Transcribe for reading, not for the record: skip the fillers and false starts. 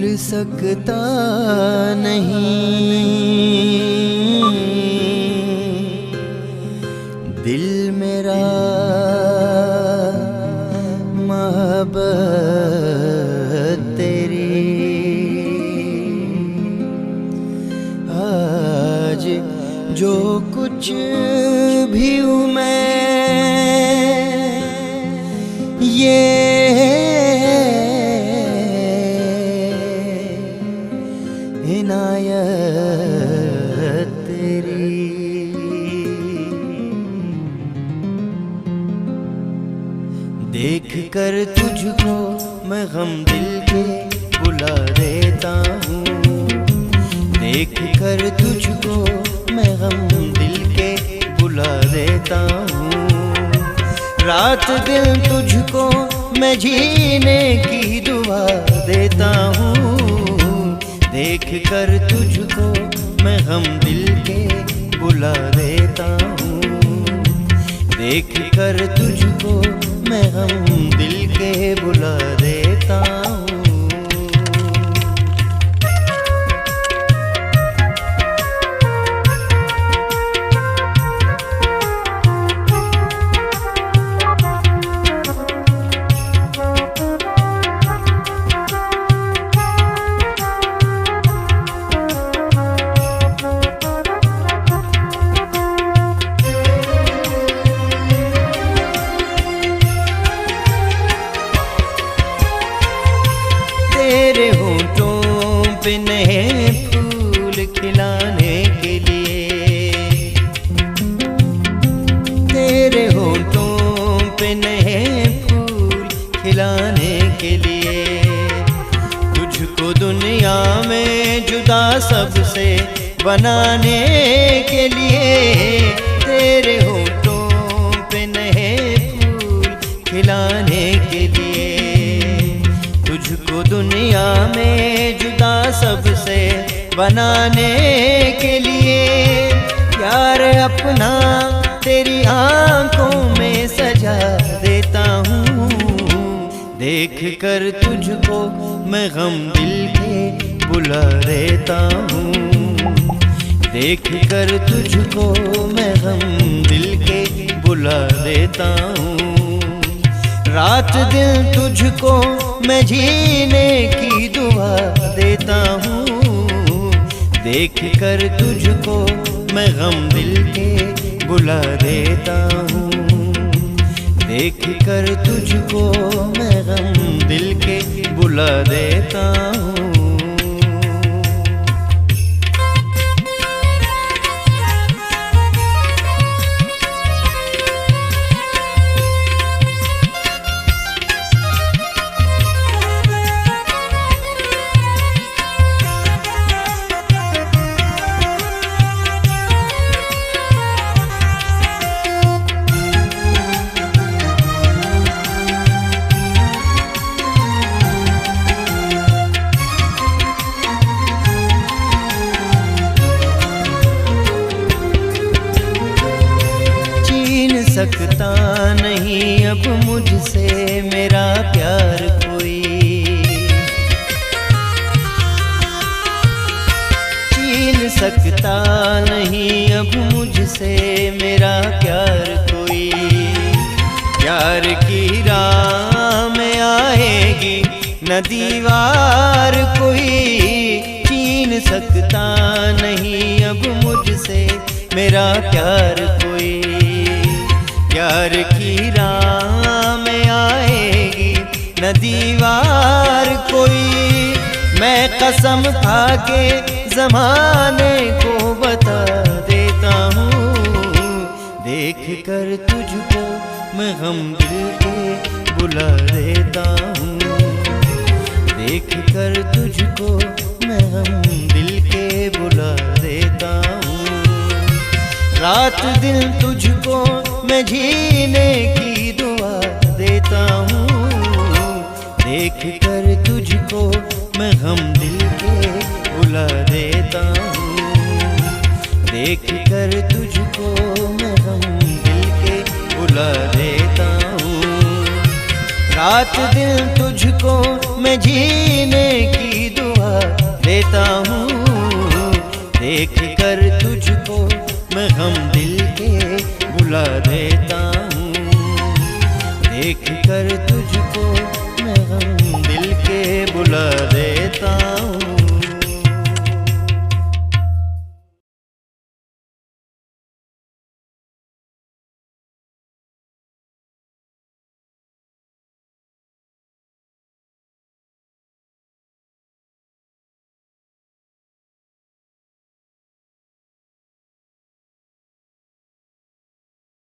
भूल सकता नहीं दिल मेरा मोहब्बत तेरी। आज जो कुछ भी हूँ मैं ये इनायत तेरी। देख कर तुझको मैं गम दिल के बुला देता हूँ। देख कर तुझको मैं गम दिल के बुला देता हूँ। रात दिन तुझको मैं जीने की दुआ देता हूँ। देख कर तुझको मैं गम दिल के बुला देता हूँ। देख कर तुझको मैं गम दिल के बुला देता हूँ। तेरे होठों पे नए फूल खिलाने के लिए, तेरे होठों पे नए फूल खिलाने के लिए, तुझको दुनिया में जुदा सबसे बनाने के लिए। तेरे होठों पे नए फूल खिलाने के लिए, तुझको दुनिया में जुदा सबसे बनाने के लिए। प्यार अपना तेरी आंखों में सजा देता हूँ। देख कर तुझको मैं गम दिल के बुला देता हूँ। देख कर तुझको मैं गम दिल के बुला देता हूँ। रात दिन तुझको मैं जीने की दुआ देता हूँ। देख कर तुझको मैं गम दिल के बुला देता हूँ। देख कर तुझको मैं गम दिल के बुला देता हूँ। सकता नहीं अब मुझसे मेरा प्यार कोई, छीन सकता नहीं अब मुझसे मेरा प्यार कोई। प्यार की राह में आएगी न दीवार कोई, छीन सकता नहीं अब मुझसे मेरा प्यार कोई। प्यार की राह में आएगी न दीवार कोई। मैं कसम खा के ज़माने को बता देता हूँ। देख कर तुझको मैं गम दिल के बुला देता हूँ। देख कर तुझको मैं गम दिल के बुला देता हूँ। रात दिन तुझको मैं जीने की दुआ देता हूँ। देख कर तुझको मैं गम दिल के बुला देता हूँ। देख कर तुझको मैं गम दिल के बुला देता हूँ। रात दिन तुझको मैं जीने की दुआ दुआ देता हूँ। देख कर तुझको मैं गम दिल के भुला देता हूँ। देख कर तुझको मैं गम दिल के भुला देता हूँ।